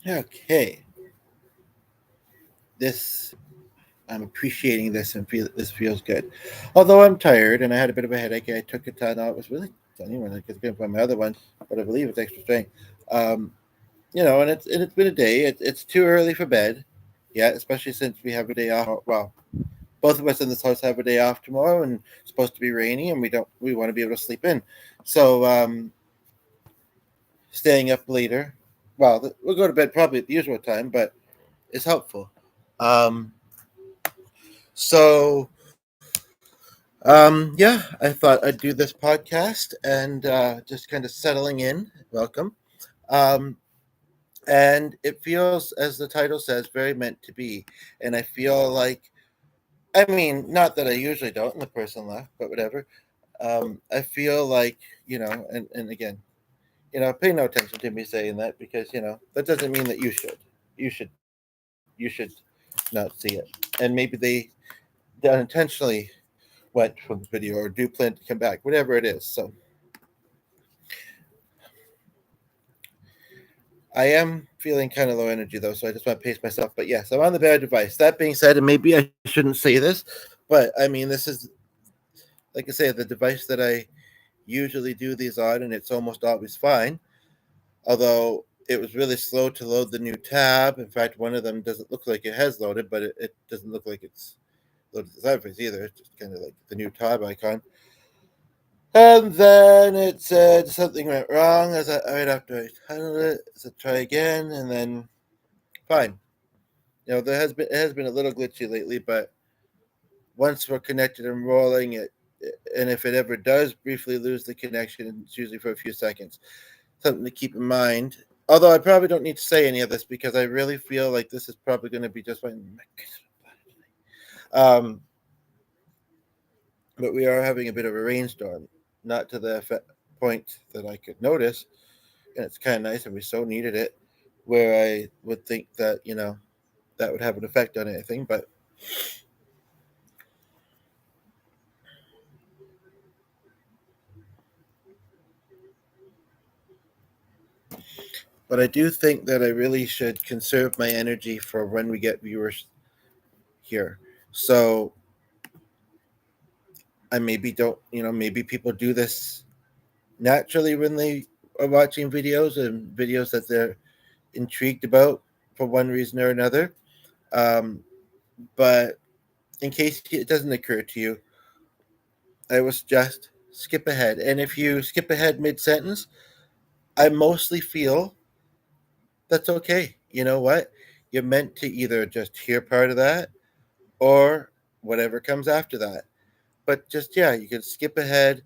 Okay, this I'm appreciating this and this feels good. Although I'm tired and I had a bit of a headache, I took a Tylenol. It was really funny when I was going to find my other one, but I believe it's extra strength. Um, and it's been a day. It's too early for bed, yeah, especially since we have a day off. Well, both of us in this house have a day off tomorrow, and it's supposed to be rainy, and we want to be able to sleep in. So staying up later. Well, we'll go to bed probably at the usual time, but it's helpful. Um, so yeah, I thought I'd do this podcast and just kind of settling in. Welcome. Um, and it feels, as the title says, very meant to be. And I feel like, I mean, not that I usually don't, and the person left, but whatever. I feel like, and again, pay no attention to me saying that because, that doesn't mean that you should. You should not see it. And maybe they unintentionally went from the video or do plan to come back, whatever it is. So I am feeling kind of low energy though, so I just want to pace myself. But yes, I'm on the bad device. That being said, and maybe I shouldn't say this, but I mean, this is, like I say, the device that I usually do these on, and it's almost always fine. Although it was really slow to load the new tab. In fact, one of them doesn't look like it has loaded, but it doesn't look like it's loaded the sideways either. It's just kind of like the new tab icon. And then it said something went wrong as right after I titled it. So try again, and then fine. It has been a little glitchy lately, but once we're connected and rolling, and if it ever does briefly lose the connection, it's usually for a few seconds. Something to keep in mind. Although I probably don't need to say any of this because I really feel like this is probably going to be just fine. Um, but we are having a bit of a rainstorm, not to the point that I could notice, and it's kind of nice, and we so needed it. Where I would think that that would have an effect on anything, but I do think that I really should conserve my energy for when we get viewers here. So I maybe don't, maybe people do this naturally when they are watching videos and videos that they're intrigued about for one reason or another. Um, but in case it doesn't occur to you, I would suggest skip ahead. And if you skip ahead mid sentence, I mostly feel that's okay. You know what? You're meant to either just hear part of that or whatever comes after that. But just, yeah, you can skip ahead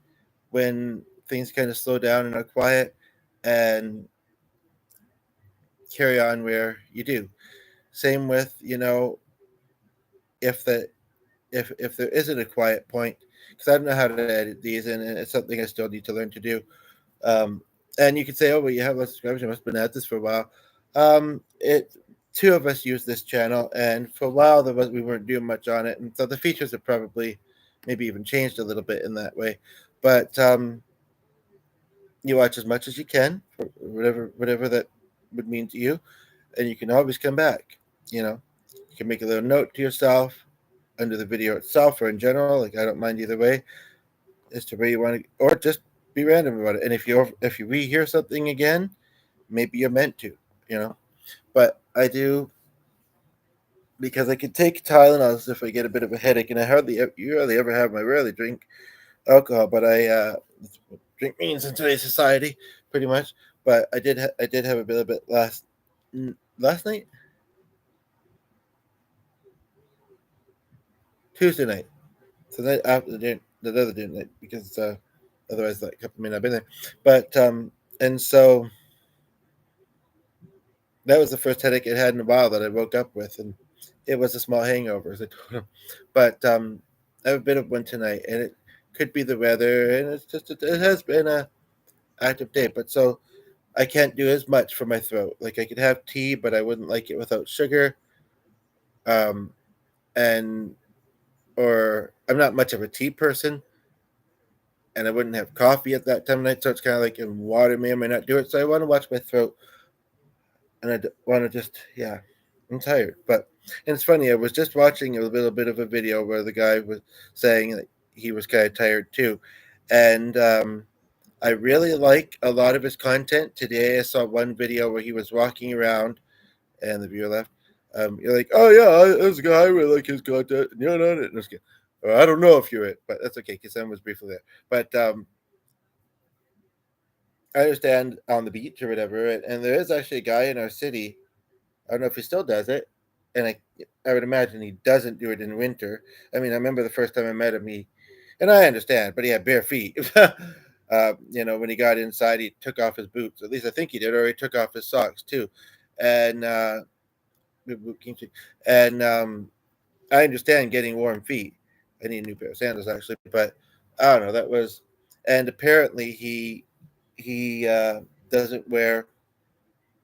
when things kind of slow down and are quiet and carry on where you do. Same with, if the if there isn't a quiet point, because I don't know how to edit these, and it's something I still need to learn to do. Um, and you could say, oh, well, you have less subscribers, you must have been at this for a while. It Two of us use this channel, and for a while we weren't doing much on it, and so the features have probably maybe even changed a little bit in that way. But you watch as much as you can, for whatever that would mean to you, and you can always come back. You can make a little note to yourself under the video itself or in general. Like, I don't mind either way as to where you want to, or just be random about it. And if you rehear something again, maybe you're meant to, you know. But I do, because I can take Tylenol if I get a bit of a headache, and you hardly ever have. I rarely drink alcohol, but it's what drink means in today's society, pretty much. But I did have a bit of it last night, Tuesday night, so that after the other dinner night, because otherwise that couple may not have been there. But and so that was the first headache I had in a while that I woke up with, and it was a small hangover, as I told him. But I have a bit of one tonight, and it could be the weather, and it has been a active day. But so I can't do as much for my throat. Like, I could have tea, but I wouldn't like it without sugar. Um, and or I'm not much of a tea person, and I wouldn't have coffee at that time of night. So it's kind of like, in water may or may not do it. So I want to watch my throat and I want to just, yeah, I'm tired. But and it's funny. I was just watching a little bit of a video where the guy was saying that he was kind of tired too, and I really like a lot of his content. Today, I saw one video where he was walking around, and the viewer left. You're like, oh yeah, this guy, I really like his content. And you're not it. I don't know if you're it, but that's okay because Sam was briefly there. But I understand on the beach or whatever, and there is actually a guy in our city. I don't know if he still does it, and I would imagine he doesn't do it in winter. I mean, I remember the first time I met him, and I understand, but he had bare feet. When he got inside, he took off his boots. At least I think he did, or he took off his socks too. And and I understand getting warm feet. I need a new pair of sandals actually, but I don't know. That was, and apparently he doesn't wear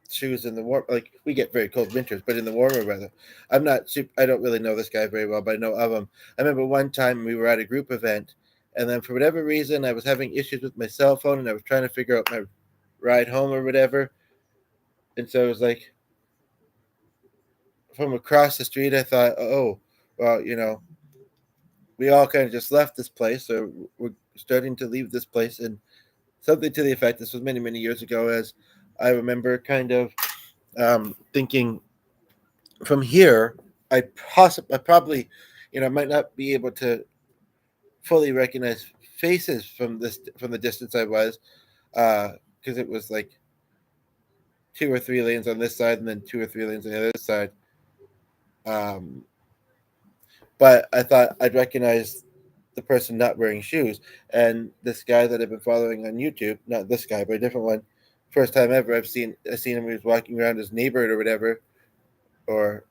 shoes in the warm. Like we get very cold winters, but in the warmer weather, I'm not. I don't really know this guy very well, but I know of him. I remember one time we were at a group event, and then for whatever reason, I was having issues with my cell phone, and I was trying to figure out my ride home or whatever, and so it was like from across the street. I thought, oh, well, we all kind of just left this place, or we're starting to leave this place, and something to the effect. This was many, many years ago, as I remember, kind of thinking from here, I probably, might not be able to fully recognize faces from the distance I was, because it was like two or three lanes on this side and then two or three lanes on the other side. Um, but I thought I'd recognize the person not wearing shoes, and this guy that I've been following on YouTube, not this guy, but a different one. First time ever I seen him. He was walking around his neighborhood or whatever, or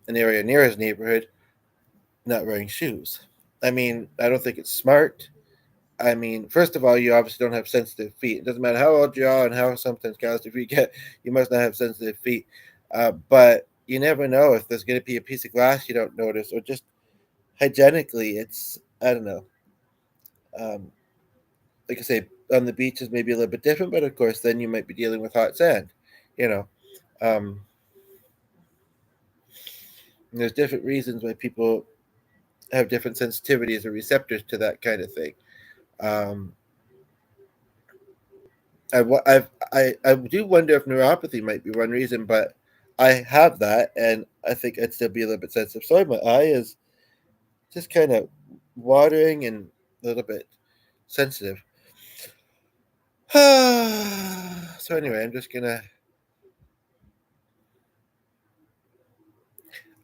an area near his neighborhood, not wearing shoes. I mean, I don't think it's smart. I mean, first of all, you obviously don't have sensitive feet. It doesn't matter how old you are and how sometimes calloused feet get, you must not have sensitive feet. But you never know if there's going to be a piece of glass you don't notice, or just hygienically, it's, I don't know. Um, like I say, on the beach is maybe a little bit different, but of course, then you might be dealing with hot sand. You know, um, there's different reasons why people have different sensitivities or receptors to that kind of thing. Um, I do wonder if neuropathy might be one reason, but I have that, and I think I'd still be a little bit sensitive. Sorry, my eye is just kind of watering and a little bit sensitive. So anyway,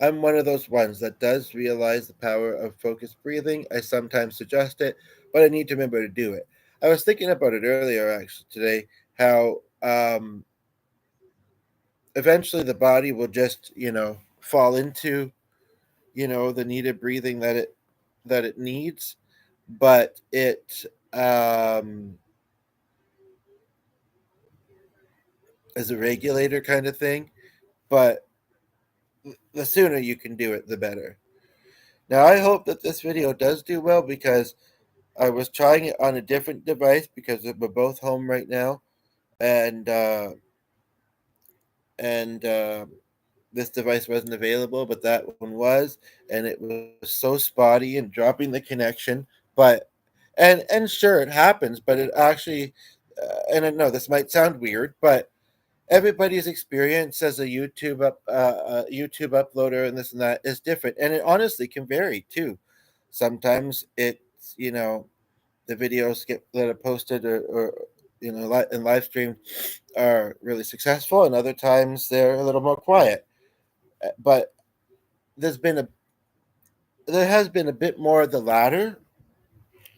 I'm one of those ones that does realize the power of focused breathing. I sometimes suggest it, but I need to remember to do it. I was thinking about it earlier, actually, today, how eventually the body will just, fall into, the needed breathing that it needs, but it is a regulator kind of thing. But the sooner you can do it, the better. Now, I hope that this video does do well because I was trying it on a different device because we're both home right now, and and this device wasn't available, but that one was, and it was so spotty and dropping the connection. But and sure, it happens, but it actually, and I know this might sound weird, but everybody's experience as a YouTube uploader and this and that is different, and it honestly can vary too. Sometimes it's the videos that are posted or and live streamed are really successful, and other times they're a little more quiet. But there's been a there has been a bit more of the latter,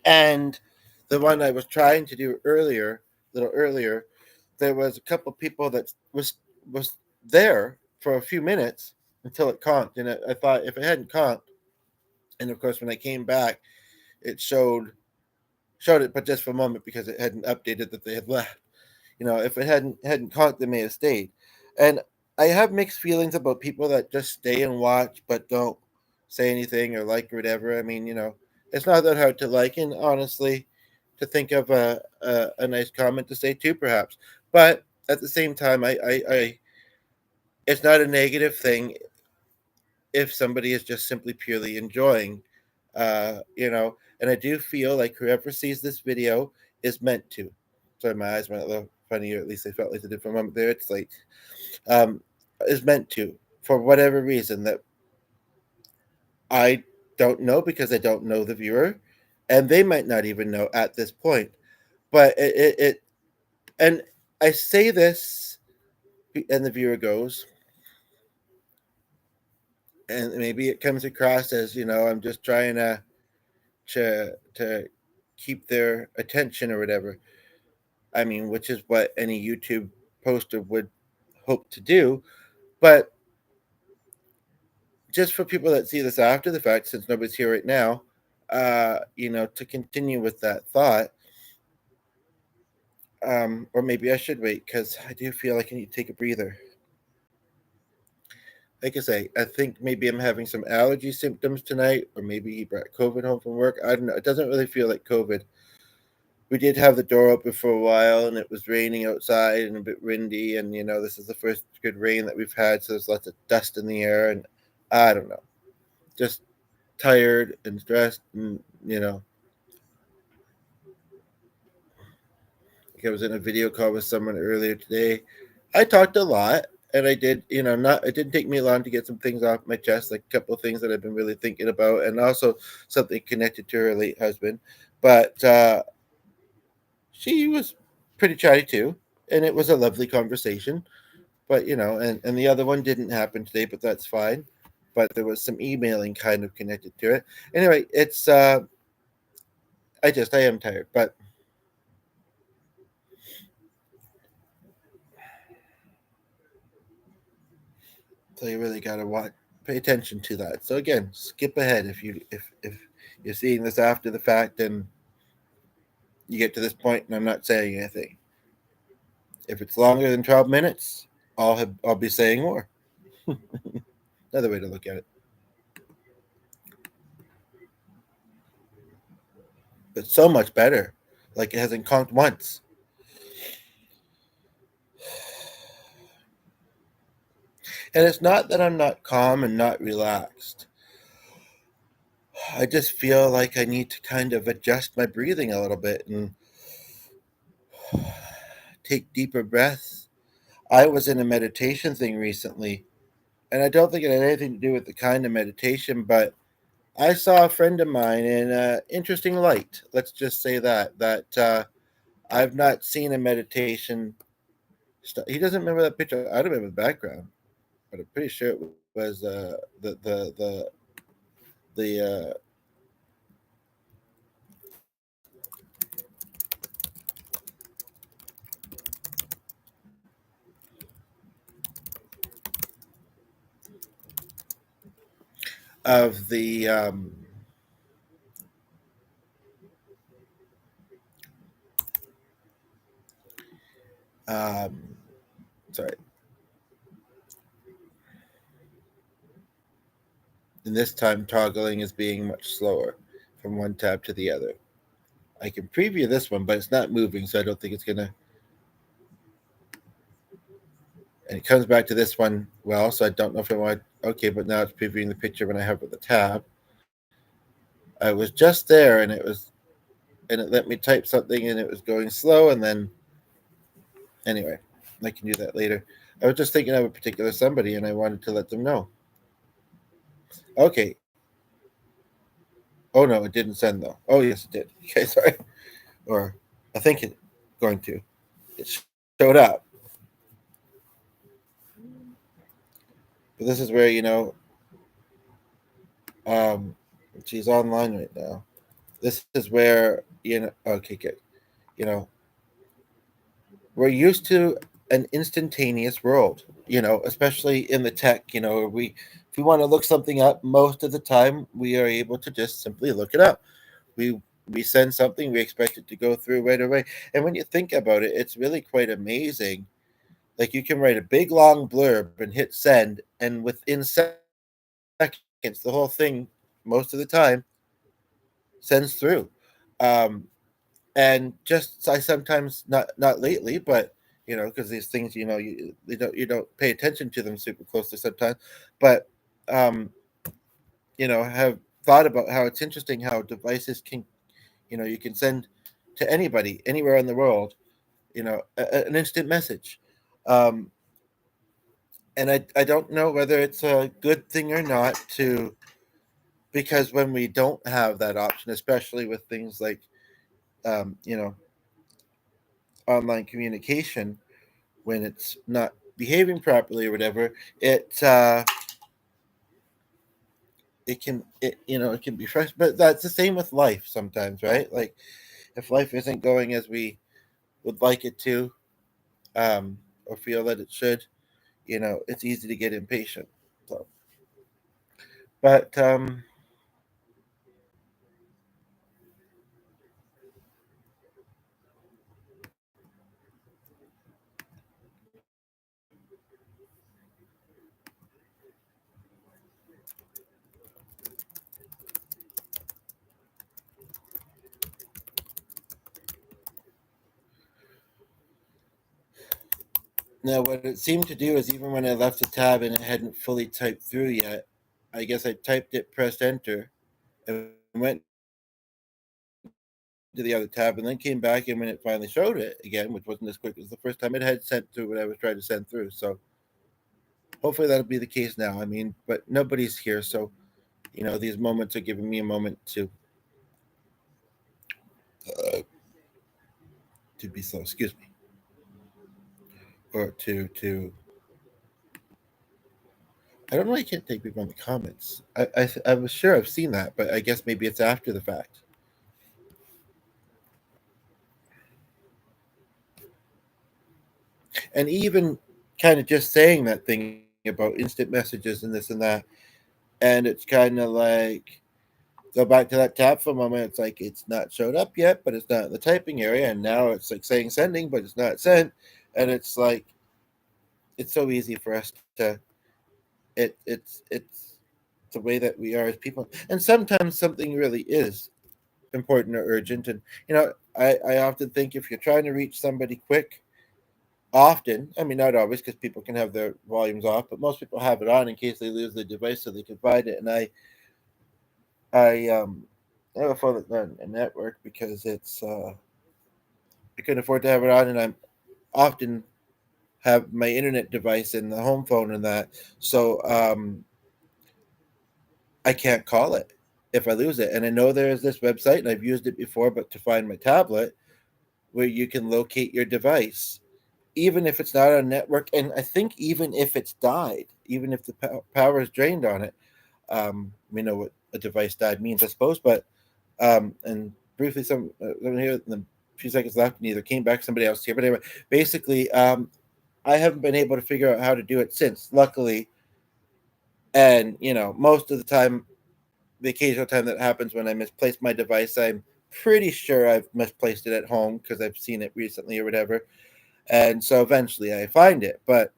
and the one I was trying to do earlier, a little earlier, there was a couple people that was there for a few minutes until it conked, and I thought if it hadn't conked, and of course when I came back, it showed it, but just for a moment because it hadn't updated that they had left. If it hadn't conked, they may have stayed. And I have mixed feelings about people that just stay and watch but don't say anything or like or whatever. I mean, it's not that hard to like, and honestly, to think of a nice comment to say too, perhaps. But at the same time, I it's not a negative thing if somebody is just simply purely enjoying, and I do feel like whoever sees this video is meant to. Sorry, my eyes went a little funny, or at least I felt like they did for a moment there. It's like, um, is meant to, for whatever reason that I don't know, because I don't know the viewer, and they might not even know at this point. But and I say this, and the viewer goes, and maybe it comes across as, I'm just trying to keep their attention or whatever. I mean, which is what any YouTube poster would hope to do. But just for people that see this after the fact, since nobody's here right now, to continue with that thought, or maybe I should wait, because I do feel like I need to take a breather. Like I say, I think maybe I'm having some allergy symptoms tonight, or maybe he brought COVID home from work. I don't know. It doesn't really feel like COVID. We did have the door open for a while, and it was raining outside and a bit windy. And, this is the first good rain that we've had, so there's lots of dust in the air. And I don't know, just tired and stressed. And, like I was in a video call with someone earlier today. I talked a lot, and I did, it didn't take me long to get some things off my chest, like a couple of things that I've been really thinking about, and also something connected to her late husband. But she was pretty chatty too, and it was a lovely conversation. But and the other one didn't happen today, but that's fine. But there was some emailing kind of connected to it. Anyway, it's I am tired, but so you really gotta pay attention to that. So again, skip ahead if you're seeing this after the fact and you get to this point and I'm not saying anything. If it's longer than 12 minutes, I'll be saying more. Another way to look at it. But so much better. Like it hasn't conked once. And it's not that I'm not calm and not relaxed. I just feel like I need to kind of adjust my breathing a little bit and take deeper breaths. I was in a meditation thing recently, and I don't think it had anything to do with the kind of meditation, but I saw a friend of mine in an interesting light. Let's just say that I've not seen a meditation. He doesn't remember that picture. I don't remember the background, but I'm pretty sure it was the of the um, sorry. And this time toggling is being much slower from one tab to the other. I can preview this one, but it's not moving, so I don't think it's gonna. And it comes back to this one well, so I don't know if I want. Okay, but now it's previewing the picture when I have the tab. I was just there, and it let me type something, and it was going slow, and then anyway, I can do that later. I was just thinking of a particular somebody, and I wanted to let them know. Okay. Oh no, it didn't send though. Oh yes, it did. Okay, sorry. Or I think it's going to. It showed up. But this is where um, she's online right now. This is where Okay, good. You know, we're used to an instantaneous world. Especially in the tech. If we want to look something up, most of the time we are able to just simply look it up. We send something, we expect it to go through right away. And when you think about it, it's really quite amazing. Like you can write a big long blurb and hit send, and within seconds, the whole thing, most of the time, sends through. Um, and just I sometimes not lately, but because these things, you don't pay attention to them super closely sometimes, but um, have thought about how it's interesting how devices can, you can send to anybody anywhere in the world, an instant message. Um, and I don't know whether it's a good thing or not to, because when we don't have that option, especially with things like, um, you know, online communication, when it's not behaving properly or whatever, it can be frustrating. But that's the same with life sometimes, right? Like if life isn't going as we would like it to, um, or feel that it should, it's easy to get impatient. So, but now what it seemed to do is even when I left the tab and it hadn't fully typed through yet, I guess I typed it, pressed enter, and went to the other tab, and then came back, and when it finally showed it again, which wasn't as quick as the first time, it had sent through what I was trying to send through. So hopefully that'll be the case now. I mean, but nobody's here, so these moments are giving me a moment uh, to be slow. Excuse me, or to. I don't know. I can't take people in the comments. I was sure I've seen that, but I guess maybe it's after the fact. And even kind of just saying that thing about instant messages and this and that, and it's kind of like go back to that tab for a moment. It's like it's not showed up yet, but it's not in the typing area, and now it's like saying sending, but it's not sent, and it's like it's so easy for us to it's the way that we are as people, and sometimes something really is important or urgent, and I often think if you're trying to reach somebody quick, often, I mean, not always, because people can have their volumes off, but most people have it on in case they lose the device so they can find it. And I have a phone that's not a network because I couldn't afford to have it on, and I'm often have my internet device in the home phone and that, so I can't call it if I lose it. And I know there is this website, and I've used it before, but to find my tablet where you can locate your device even if it's not on network, and I think even if it's died, even if the power is drained on it, we know what a device died means, I suppose. But and briefly, someone here in the few seconds left, neither came back. Somebody else here, but anyway, basically, I haven't been able to figure out how to do it since. Luckily, and most of the time, the occasional time that happens when I misplace my device, I'm pretty sure I've misplaced it at home because I've seen it recently or whatever, and so eventually I find it. But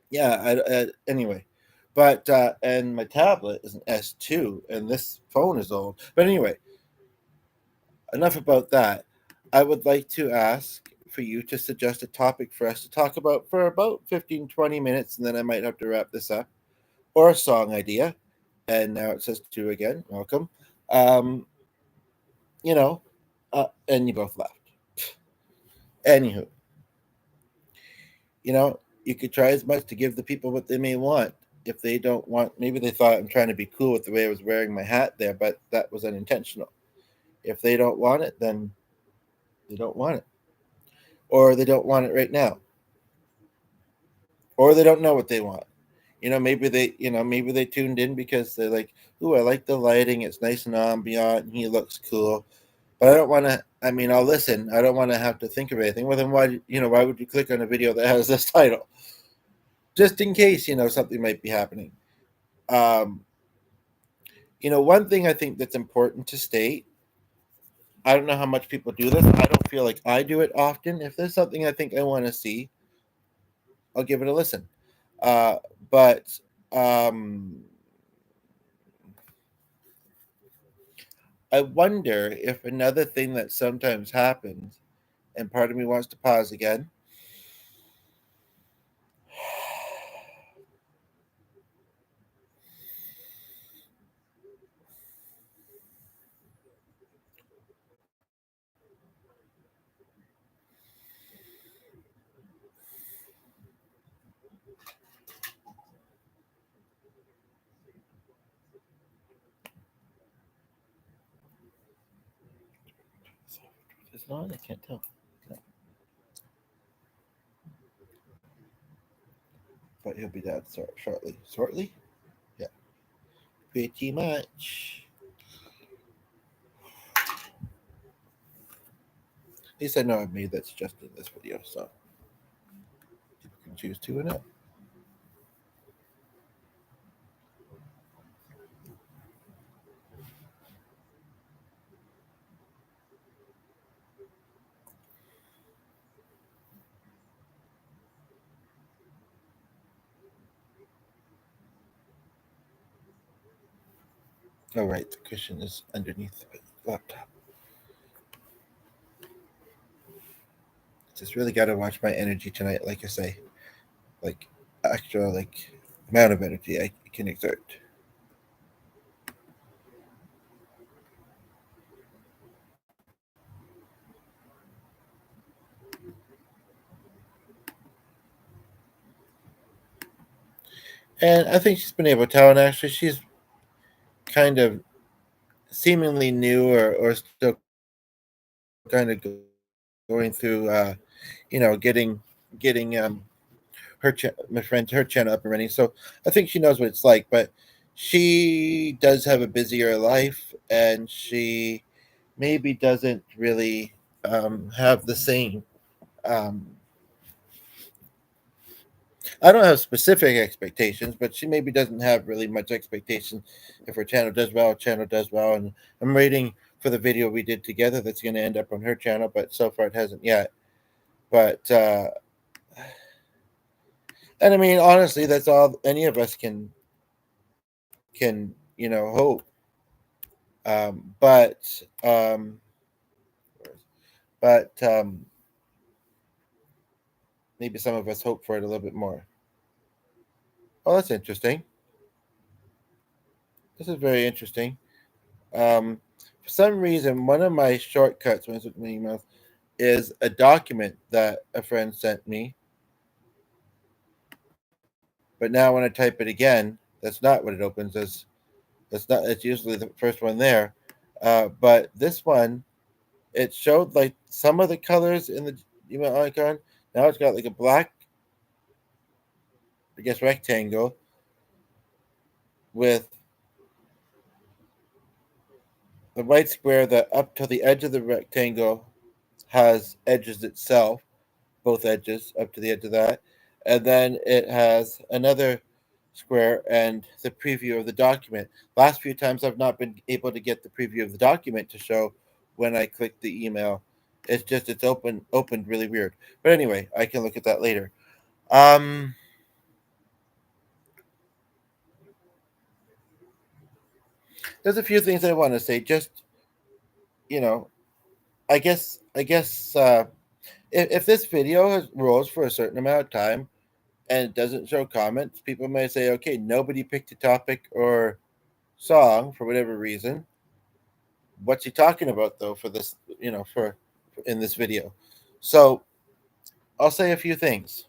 yeah, anyway, but and my tablet is an S2, and this phone is old. But anyway, enough about that. I would like to ask for you to suggest a topic for us to talk about for about 15-20 minutes, and then I might have to wrap this up, or a song idea. And now it says two again. Welcome. Um, you know, and you both left. Anywho, you could try as much to give the people what they may want. If they don't want, maybe they thought I'm trying to be cool with the way I was wearing my hat there, but that was unintentional. If they don't want it, then they don't want it, or they don't want it right now, or they don't know what they want. Maybe they tuned in because they're like, "Ooh, I like the lighting. It's nice and ambient, and he looks cool." But I don't want to. I mean, I'll listen. I don't want to have to think of anything. Well, then why would you click on a video that has this title? Just in case something might be happening. Um, one thing I think that's important to state. I don't know how much people do this. I don't feel like I do it often. If there's something I think I want to see, I'll give it a listen. Uh, but um, I wonder if another thing that sometimes happens, and part of me wants to pause again, on? I can't tell. No. But he'll be down shortly. Shortly? Yeah. Pretty much. At least I know I've made that suggestion in this video, so people can choose to or not. Oh, right, the cushion is underneath the laptop. Just really got to watch my energy tonight, like I say. Like, extra, like, amount of energy I can exert. And I think she's been able to tell, and actually she's kind of seemingly new or still kind of going through, getting my friend, her channel up and running. So I think she knows what it's like, but she does have a busier life, and she maybe doesn't really have the same. Um, I don't have specific expectations, but she maybe doesn't have really much expectation. If her channel does well, and I'm waiting for the video we did together that's going to end up on her channel, but so far it hasn't yet. But and I mean, honestly, that's all any of us can hope. Um, but um, but maybe some of us hope for it a little bit more. Oh, that's interesting. This is very interesting. For some reason, one of my shortcuts when I look at my emails is a document that a friend sent me. But now when I type it again, that's not what it opens as. That's not. It's usually the first one there. But this one, it showed like some of the colors in the email icon. Now it's got like a black, I guess, rectangle with the white square that up to the edge of the rectangle has edges itself, both edges up to the edge of that. And then it has another square and the preview of the document. Last few times I've not been able to get the preview of the document to show when I click the email. It's opened really weird. But anyway, I can look at that later. There's a few things I want to say. Just you know, I guess if this video rolls for a certain amount of time and it doesn't show comments, people may say, okay, nobody picked a topic or song for whatever reason. What's he talking about though for this? For in this video. So I'll say a few things.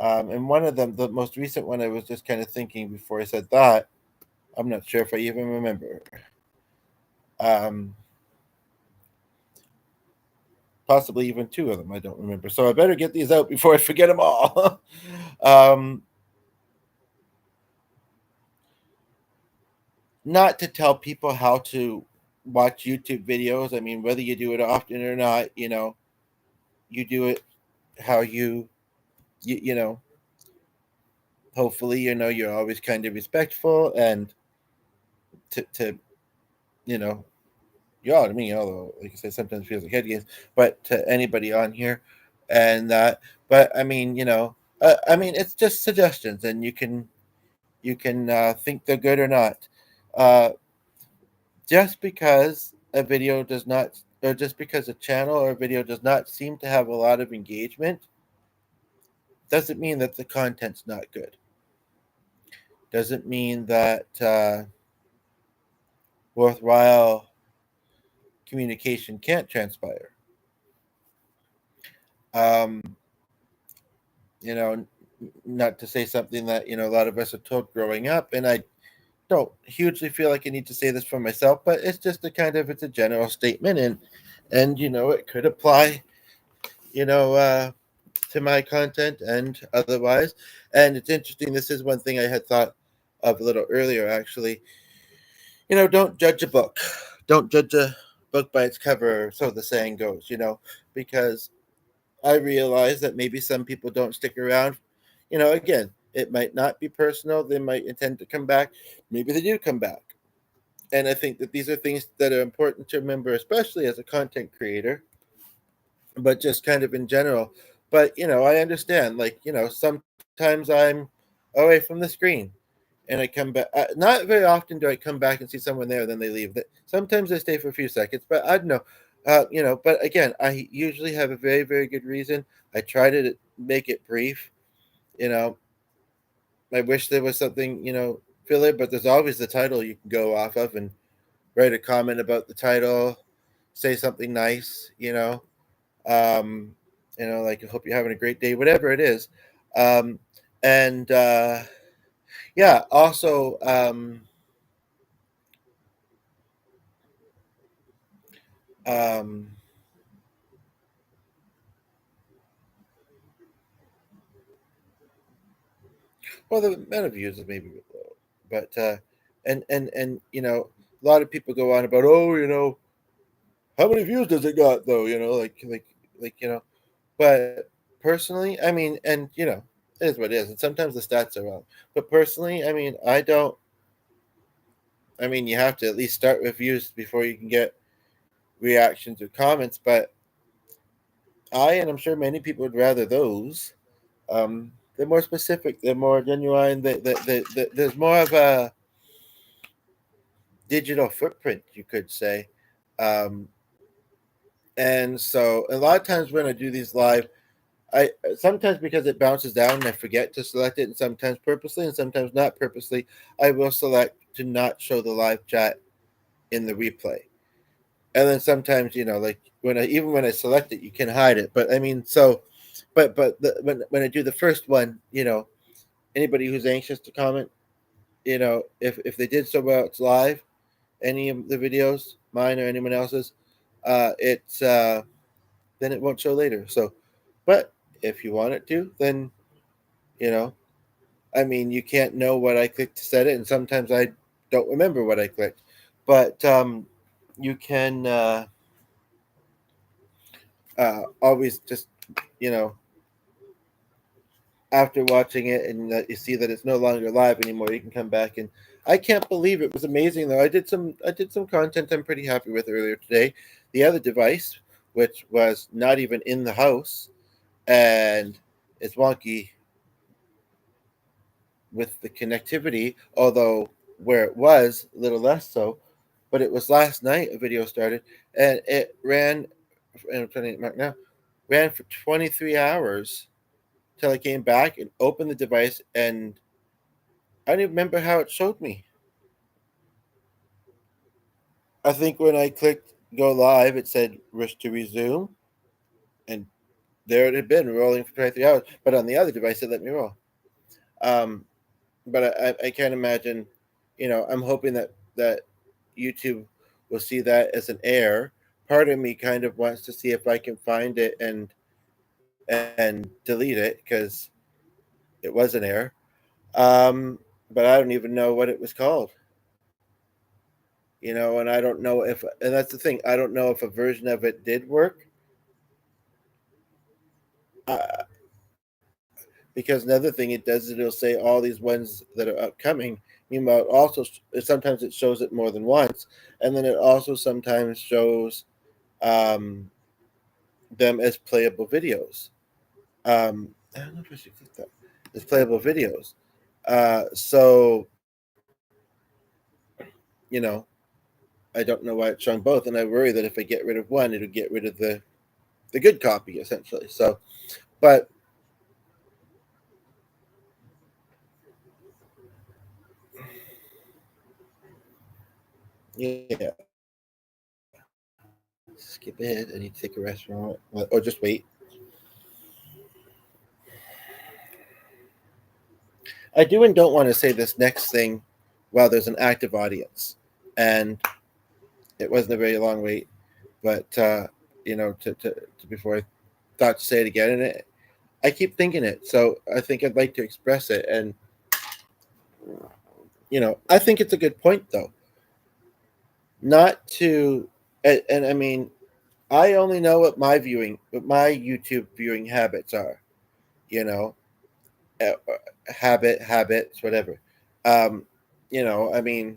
And one of them, the most recent one, I was just kind of thinking before I said that. I'm not sure if I even remember. Um, Possibly even two of them. I don't remember. So I better get these out before I forget them all. um, Not to tell people how to watch YouTube videos. I mean, whether you do it often or not, you do it how you hopefully, you're always kind of respectful and to you know, you all to me, although like I said, sometimes it feels like head games, but to anybody on here and that, but I mean, I mean, it's just suggestions and you can think they're good or not. Uh, just because a video does not, or just because a channel or a video does not seem to have a lot of engagement, doesn't mean that the content's not good. Doesn't mean that worthwhile communication can't transpire. Um, Not to say something that a lot of us are told growing up, and I don't hugely feel like I need to say this for myself, but it's just it's a general statement, and and it could apply, you know, uh, to my content and otherwise. And it's interesting. This is one thing I had thought of a little earlier, actually. Don't judge a book. Don't judge a book by its cover, so the saying goes. Because I realize that maybe some people don't stick around. Again, it might not be personal. They might intend to come back. Maybe they do come back. And I think that these are things that are important to remember, especially as a content creator, but just kind of in general. But I understand. Like sometimes I'm away from the screen, and I come back. Not very often do I come back and see someone there, then they leave. Sometimes I stay for a few seconds, but I don't know. But again, I usually have a very, very good reason. I try to make it brief. You know, I wish there was something filler, but there's always the title you can go off of and write a comment about the title, say something nice. Um, like I hope you're having a great day, whatever it is. Um, and yeah, also. Um, well, the amount of views is maybe a bit low, but and a lot of people go on about, oh, how many views does it got though, like but personally, I mean, and it is what it is, and sometimes the stats are wrong, but personally, I mean, I don't. I mean, you have to at least start with views before you can get reactions or comments, but and I'm sure many people would rather those. They're more specific. They're more genuine. There's more of a digital footprint, you could say. Um, and so a lot of times when I do these live, I sometimes because it bounces down and I forget to select it, and sometimes purposely and sometimes not purposely, I will select to not show the live chat in the replay. And then sometimes, like when I select it, you can hide it. But I mean, when I do the first one, anybody who's anxious to comment, if they did so while it's live, any of the videos, mine or anyone else's, it's then it won't show later. So, but if you want it to, then you know, I mean, you can't know what I clicked to set it, and sometimes I don't remember what I clicked. But you can always just you know after watching it and you see that it's no longer live anymore, you can come back. And I can't believe it was amazing though. I did some content I'm pretty happy with earlier today. The other device, which was not even in the house, and it's wonky with the connectivity, although where it was a little less so. But it was last night a video started, and it ran, and I'm turning it back now, ran for 23 hours till I came back and opened the device, and I don't even remember how it showed me. I think when I clicked go live, it said wish to resume, and there it had been rolling for 23 hours. But on the other device, it let me roll. Um, but I can't imagine. I'm hoping that YouTube will see that as an error. Part of me kind of wants to see if I can find it and delete it because it was an error. But I don't even know what it was called. And I don't know if, and that's the thing, I don't know if a version of it did work. Uh, because another thing it does is it'll say all these ones that are upcoming. Meanwhile, sometimes it shows it more than once, and then it also sometimes shows um, them as playable videos. I don't know if I should click that. As playable videos. So you know, I don't know why it's showing both, and I worry that if I get rid of one, it'll get rid of the good copy essentially. So, but yeah, skip ahead. I need to take a rest from it, or just wait. I do and don't want to say this next thing while there's an active audience, and it wasn't a very long wait, but to before I thought to say it again, and I keep thinking it. So I think I'd like to express it, and I think it's a good point though, not to, and I mean, I only know what my YouTube viewing habits are. You know, habits, whatever. Um, I mean,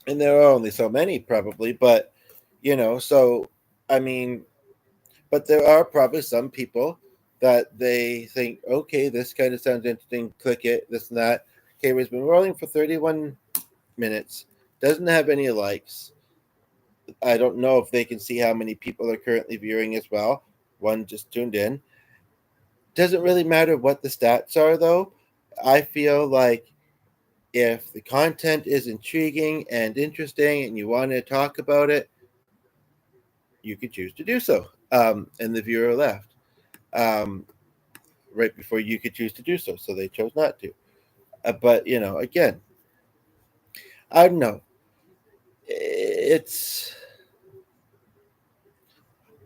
and there are only so many probably, but so I mean, but there are probably some people that they think, okay, this kind of sounds interesting, click it, this and that. Okay, it's been rolling for 31 minutes, doesn't have any likes. I don't know if they can see how many people are currently viewing as well. One just tuned in. Doesn't really matter what the stats are, though. I feel like if the content is intriguing and interesting and you want to talk about it, you could choose to do so. And the viewer left right before you could choose to do so. So they chose not to. But, again, I don't know.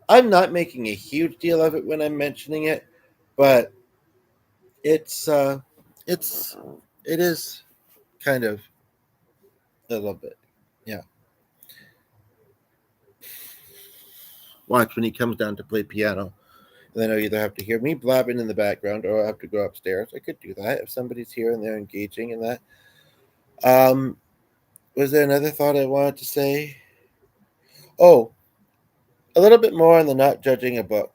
I'm not making a huge deal of it when I'm mentioning it, but it's, uh, it's, it is kind of a little bit. Yeah. Watch when he comes down to play piano. And then I'll either have to hear me blabbing in the background or I'll have to go upstairs. I could do that if somebody's here and they're engaging in that. Was there another thought I wanted to say? Oh, a little bit more on the not judging a book.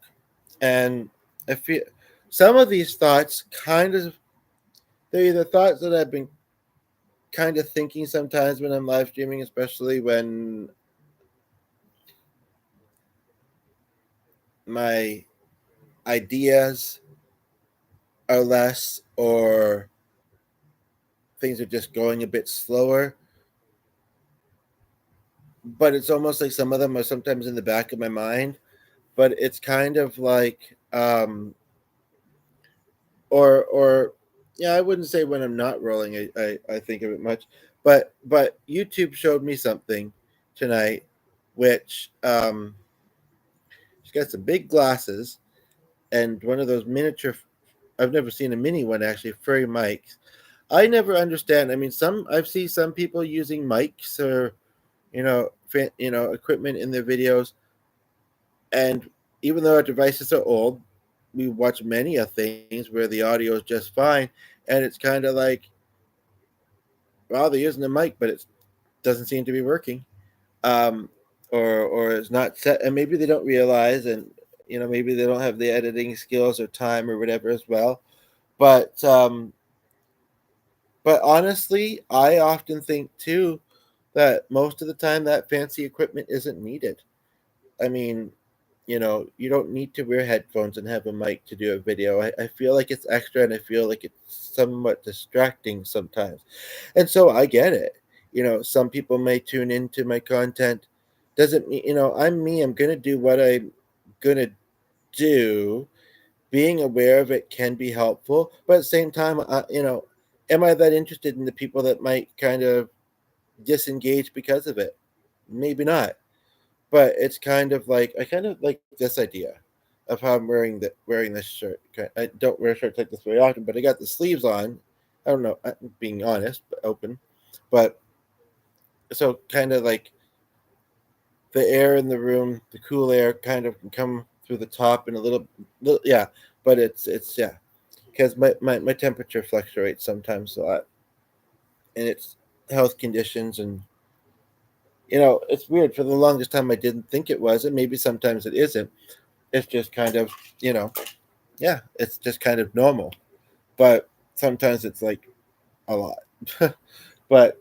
And I feel some of these thoughts they're either thoughts that I've been kind of thinking sometimes when I'm live streaming, especially when my ideas are less or things are just going a bit slower. But it's almost like some of them are sometimes in the back of my mind. But it's kind of like or yeah, I wouldn't say when I'm not rolling I think of it much. But YouTube showed me something tonight, which she's got some big glasses and one of those miniature. I've never seen a mini one actually. Furry mics. I never understand. I mean, I've seen some people using mics or equipment in their videos, and even though our devices are old, we watch many of things where the audio is just fine, and it's kind of like, well, they're using a mic, but it doesn't seem to be working, or it's not set, and maybe they don't realize, and maybe they don't have the editing skills or time or whatever as well, but honestly, I often think too that most of the time that fancy equipment isn't needed. I mean, you don't need to wear headphones and have a mic to do a video. I feel like it's extra and I feel like it's somewhat distracting sometimes. And so I get it. Some people may tune into my content. Doesn't mean, I'm me. I'm going to do what I'm going to do. Being aware of it can be helpful. But at the same time, am I that interested in the people that might kind of disengage because of it? Maybe not. But it's kind of like I kind of like this idea of how I'm wearing this shirt. I don't wear shirts like this very often, but I got the sleeves on. I don't know, I'm being honest, but open. But so kind of like the air in the room, the cool air kind of can come through the top and a little yeah. But it's yeah, because my temperature fluctuates sometimes a lot, and it's health conditions and it's weird. For the longest time, I didn't think it was, and maybe sometimes it isn't. It's just kind of, yeah, it's just kind of normal. But sometimes it's like a lot. But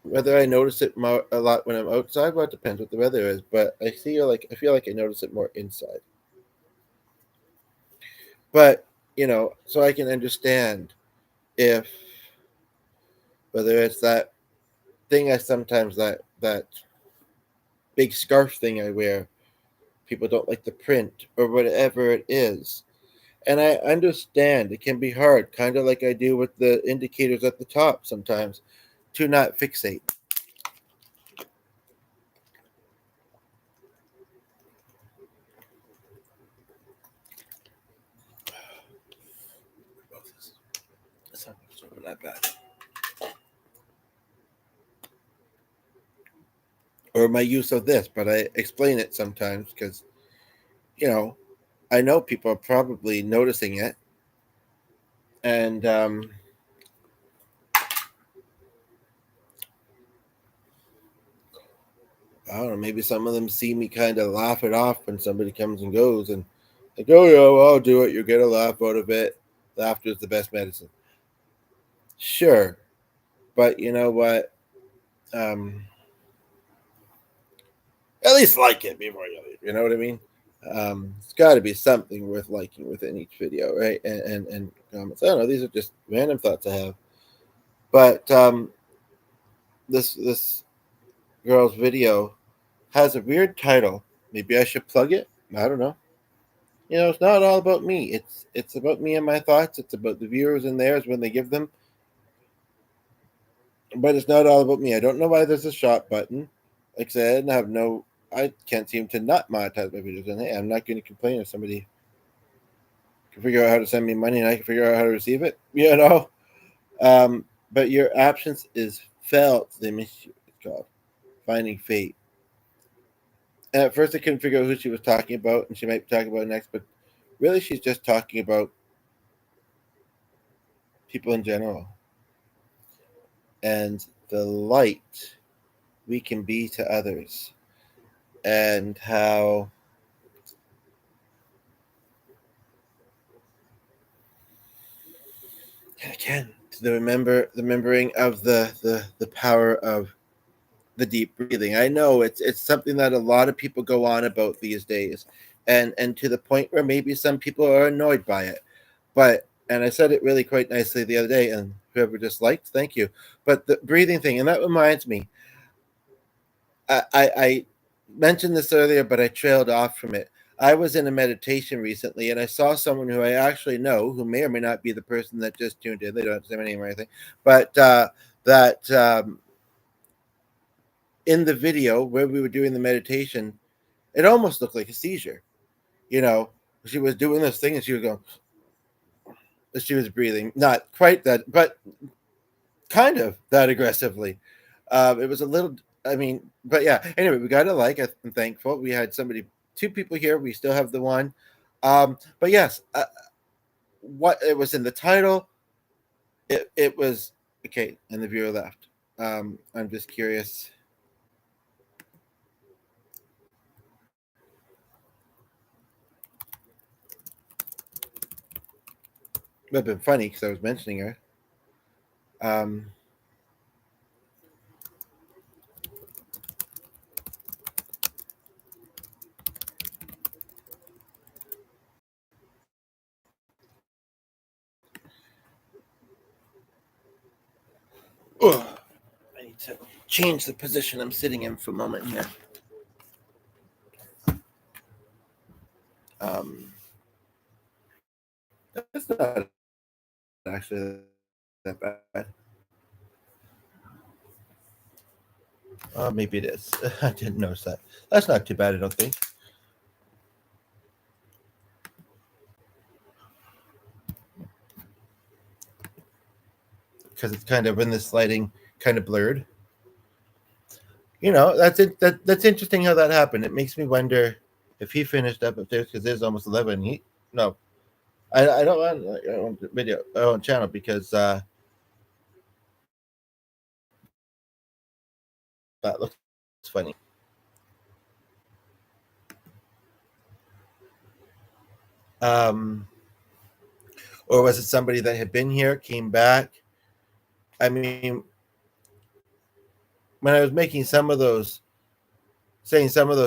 whether I notice it a lot when I'm outside, well, it depends what the weather is. But I feel like I notice it more inside. But so I can understand if whether it's that thing I sometimes that big scarf thing I wear, people don't like the print or whatever it is. And I understand it can be hard, kind of like I do with the indicators at the top sometimes, to not fixate. bad. Or my use of this, but I explain it sometimes because, I know people are probably noticing it. And I don't know, maybe some of them see me kind of laugh it off when somebody comes and goes and like, oh, yeah, well, I'll do it. You'll get a laugh out of it. Laughter is the best medicine. Sure. But you know what? At least like it before you leave. You know what I mean? It's got to be something worth liking within each video, right? And comments. I don't know. These are just random thoughts I have. But this girl's video has a weird title. Maybe I should plug it. I don't know. It's not all about me. It's about me and my thoughts. It's about the viewers and theirs when they give them. But it's not all about me. I don't know why there's a shop button. Like I said, I can't seem to not monetize my videos. And hey, I'm not going to complain if somebody can figure out how to send me money and I can figure out how to receive it. But your absence is felt. They miss you. It's called Finding Fate. And at first, I couldn't figure out who she was talking about, and she might be talking about next, but really, she's just talking about people in general and the light we can be to others, and how again the remembering of the power of the deep breathing. I know it's something that a lot of people go on about these days, and to the point where maybe some people are annoyed by it. But and I said it really quite nicely the other day, and whoever disliked, thank you. But the breathing thing, and that reminds me, I mentioned this earlier, but I trailed off from it. I was in a meditation recently, and I saw someone who I actually know, who may or may not be the person that just tuned in. They don't have to say my name or anything, but that in the video where we were doing the meditation, it almost looked like a seizure. You know, she was doing this thing, and she was going, she was breathing, not quite that, but kind of that aggressively. It was a little, I mean, but yeah. Anyway, we got I'm thankful we had two people here. We still have the one, but yes, what it was in the title, it was okay. And the viewer left. I'm just curious. It would have been funny because I was mentioning her. Um, ugh, I need to change the position I'm sitting in for a moment here. That's not actually that bad. Maybe it is. I didn't notice that. That's not too bad, I don't think. Because it's kind of in this lighting, kind of blurred. That's it. That's interesting how that happened. It makes me wonder if he finished up upstairs because it's almost 11. No, I don't want I own video, I own channel because that looks funny. Um, or was it somebody that had been here, came back? I mean, when I was making saying some of those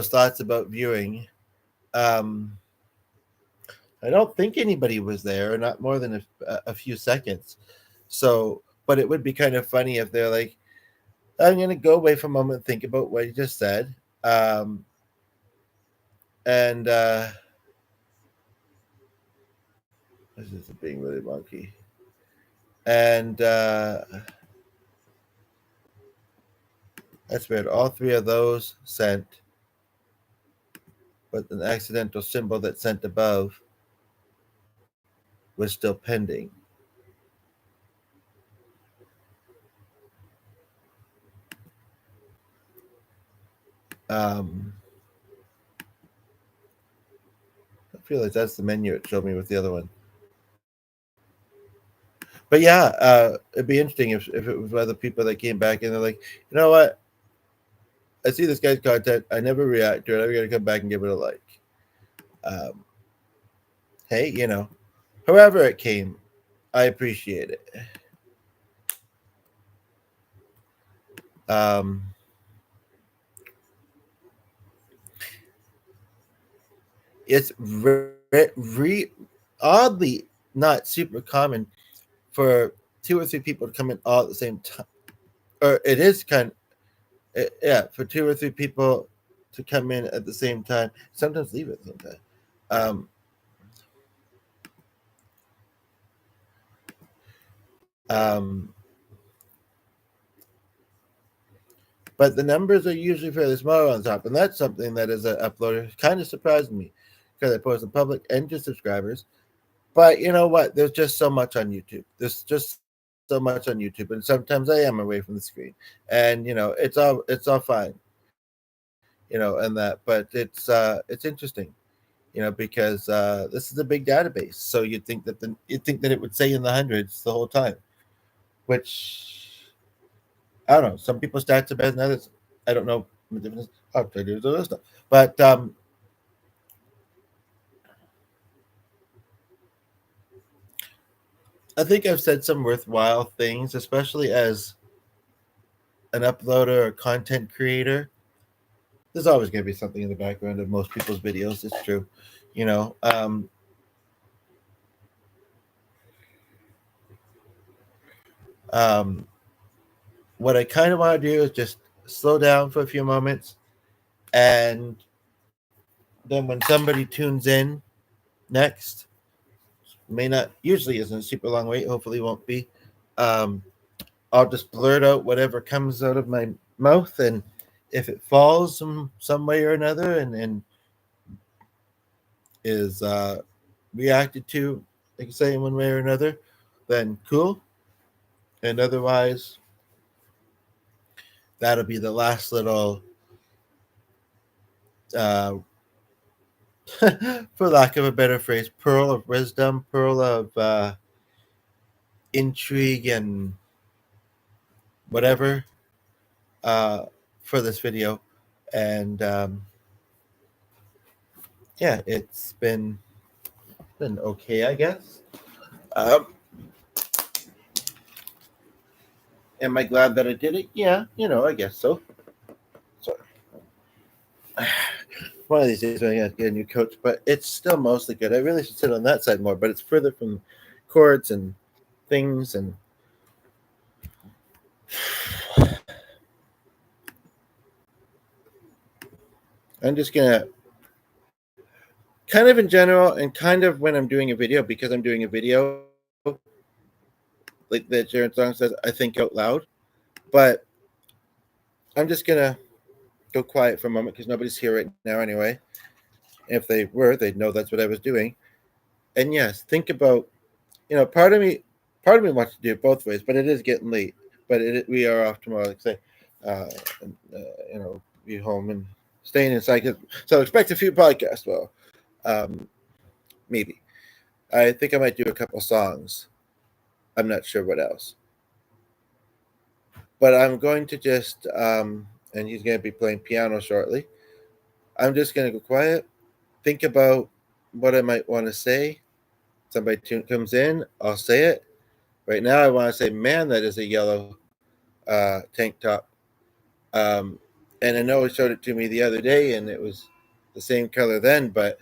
thoughts about viewing, um, I don't think anybody was there, not more than a few seconds. So, but it would be kind of funny if they're like, I'm going to go away for a moment and think about what you just said. And this is being really wonky. And that's weird. All three of those sent, but an accidental symbol that sent above was still pending. Um, I feel like that's the menu it showed me with the other one. But yeah, it'd be interesting if it was other people that came back and they're like, you know what? I see this guy's content. I never react to it. I'm gonna come back and give it a like. Um, hey, however it came, I appreciate it. Um, it's oddly not super common for two or three people to come in all at the same time. Or it is yeah, for two or three people to come in at the same time. Sometimes leave at the same time. Um, um, but the numbers are usually fairly small on top, and that's something that as an uploader kind of surprised me because I post in public and to subscribers. But you know what? There's just so much on YouTube. There's just so much on YouTube, and sometimes I am away from the screen, and it's all fine, and that. But it's interesting, because this is a big database. So you'd think that it would say in the hundreds the whole time, which I don't know. Some people's stats are better than others. I don't know the difference. I'll try to do other stuff, but I think I've said some worthwhile things, especially as an uploader or content creator. There's always going to be something in the background of most people's videos. It's true, you know. Um, what I kind of want to do is just slow down for a few moments, and then when somebody tunes in next, may not usually isn't a super long wait. Hopefully, won't be. Um, I'll just blurt out whatever comes out of my mouth, and if it falls some way or another, and is reacted to, like I say, in one way or another, then cool. And otherwise, that'll be the last little, uh, for lack of a better phrase, pearl of wisdom, pearl of intrigue and whatever, uh, for this video. And yeah, it's been okay, I guess. Um, am I glad that I did it? Yeah, I guess so. So one of these days I'm gonna get a new coach, but it's still mostly good. I really should sit on that side more, but it's further from chords and things, and I'm just gonna kind of in general and kind of when I'm doing a video, because I'm doing a video, like the Sharon song says, I think out loud. But I'm just gonna go quiet for a moment because nobody's here right now anyway. If they were, they'd know that's what I was doing. And yes, think about, part of me wants to do it both ways, but it is getting late. But we are off tomorrow, like I say, and, be home and staying inside. So expect a few podcasts. Well, maybe. I think I might do a couple songs. I'm not sure what else. But I'm going to just, and he's going to be playing piano shortly. I'm just going to go quiet, think about what I might want to say. Somebody comes in, I'll say it. Right now, I want to say, man, that is a yellow tank top. Um, and I know he showed it to me the other day, and it was the same color then, but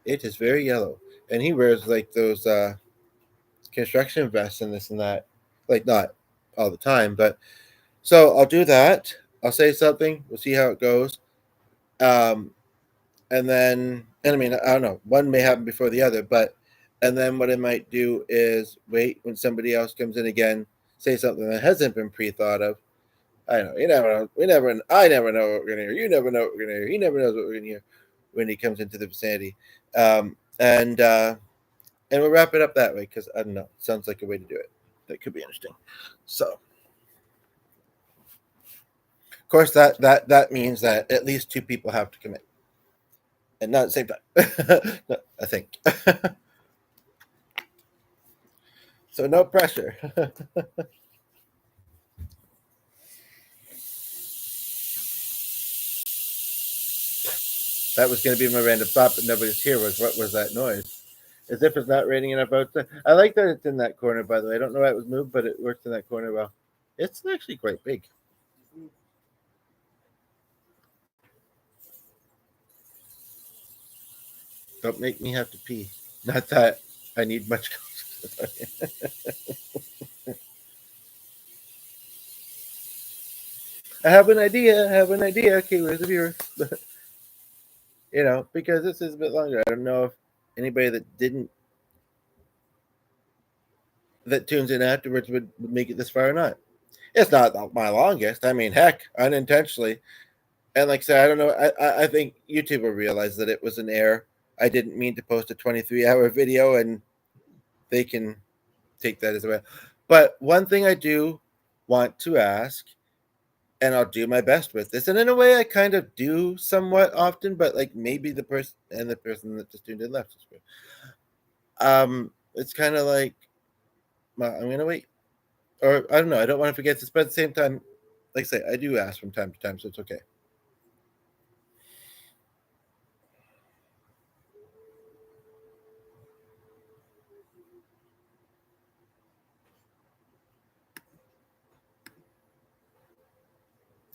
it is very yellow. And he wears like those construction vests and this and that, like not all the time, but so I'll do that. I'll say something. We'll see how it goes. Um, and I mean, I don't know. One may happen before the other, but and then what I might do is wait when somebody else comes in again, say something that hasn't been pre-thought of. I don't know. You never know. I never know what we're gonna hear. You never know what we're gonna hear. He never knows what we're gonna hear when he comes into the vicinity. And we'll wrap it up that way because I don't know. Sounds like a way to do it. That could be interesting. So course, that means that at least two people have to commit, and not at the same time. No, I think. So no pressure. That was going to be my random thought, but nobody's here. What was that noise? As if it's not raining enough outside. I like that it's in that corner, by the way. I don't know why it was moved, but it works in that corner well. It's actually quite big. Don't make me have to pee. Not that I need much. I have an idea. Okay, where's the viewer? Because this is a bit longer. I don't know if anybody that tunes in afterwards would make it this far or not. It's not my longest. I mean, heck, unintentionally. And like I said, I don't know. I think YouTube will realize that it was an error. I didn't mean to post a 23-hour video, and they can take that as well. But one thing I do want to ask, and I'll do my best with this, and in a way I kind of do somewhat often, but like maybe the person that just tuned in left. It's kind of like, well, I'm gonna wait, or I don't know. I don't want to forget this, but at the same time, like I say, I do ask from time to time, so it's okay.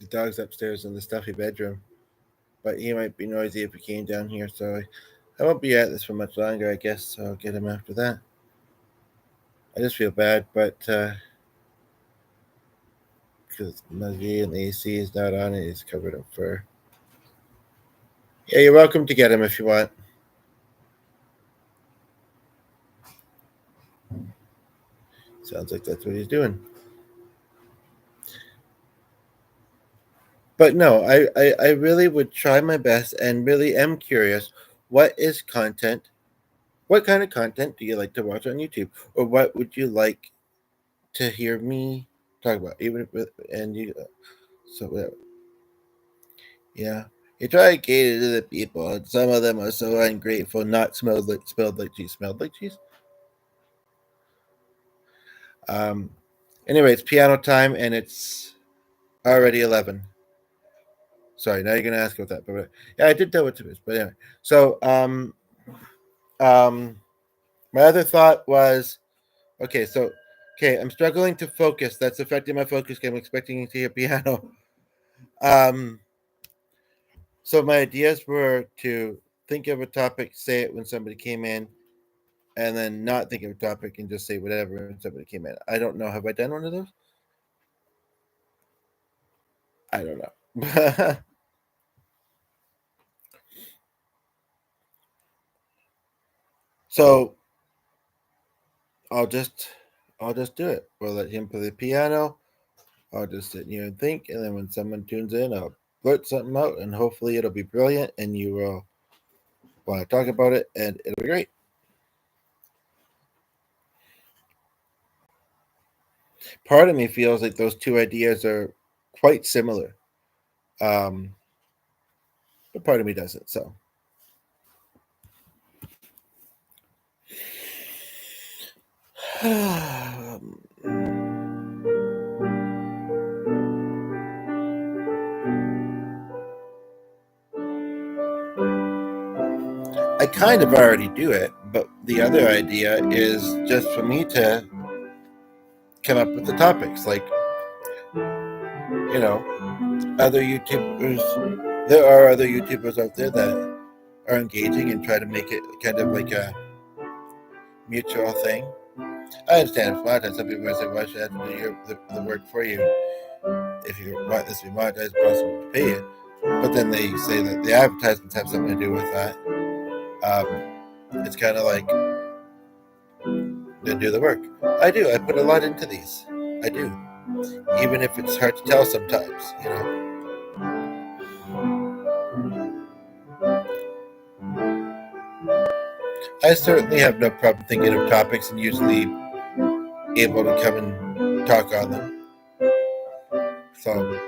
The dog's upstairs in the stuffy bedroom, but he might be noisy if he came down here, so I won't be at this for much longer, I guess, so I'll get him after that. I just feel bad, but because it's muggy and the AC is not on, he's covered in fur. Yeah, you're welcome to get him if you want. Sounds like that's what he's doing. But no, I really would try my best and really am curious. What kind of content do you like to watch on YouTube? Or what would you like to hear me talk about? So whatever. Yeah. You try to cater to the people, and some of them are so ungrateful, not smelled like cheese. Smelled like cheese? Um, anyway, it's piano time, and it's already 11. Sorry, now you're gonna ask about that, but yeah, I did tell what it is. But anyway, so my other thought was, okay, I'm struggling to focus. That's affecting my focus. I'm expecting to hear piano. Um, so my ideas were to think of a topic, say it when somebody came in, and then not think of a topic and just say whatever when somebody came in. I don't know. Have I done one of those? I don't know. So I'll just do it. We'll let him play the piano. I'll just sit here and think, and then when someone tunes in, I'll blurt something out, and hopefully it'll be brilliant, and you will want to talk about it, and it'll be great. Part of me feels like those two ideas are quite similar, but part of me doesn't. So. I kind of already do it, but the other idea is just for me to come up with the topics. Like, other YouTubers, there are other YouTubers out there that are engaging and try to make it kind of like a mutual thing. I understand it's monetized. Some people say, why should I have to do the work for you? If you want this to be monetized, it's possible to pay it. But then they say that the advertisements have something to do with that. It's kind of like, then do the work. I do. I put a lot into these. I do. Even if it's hard to tell sometimes, I certainly have no problem thinking of topics and usually able to come and talk on them. So,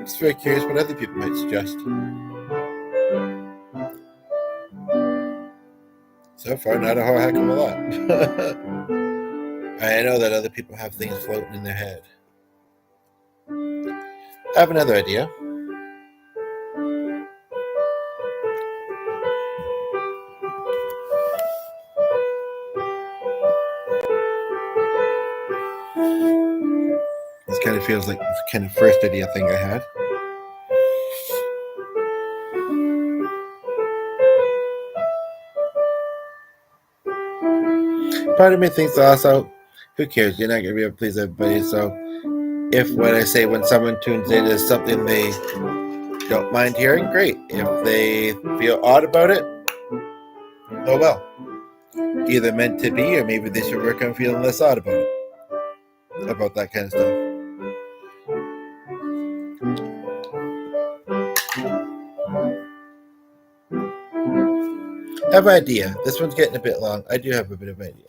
just very curious what other people might suggest. So far, not a whole heck of a lot. I know that other people have things floating in their head. I have another idea. This kind of feels like the kind of first idea thing I had. Part of me thinks also, who cares? You're not going to be able to please everybody. So if what I say when someone tunes in is something they don't mind hearing, great. If they feel odd about it, oh well. Either meant to be, or maybe they should work on feeling less odd about it. About that kind of stuff. I have an idea. This one's getting a bit long. I do have a bit of an idea.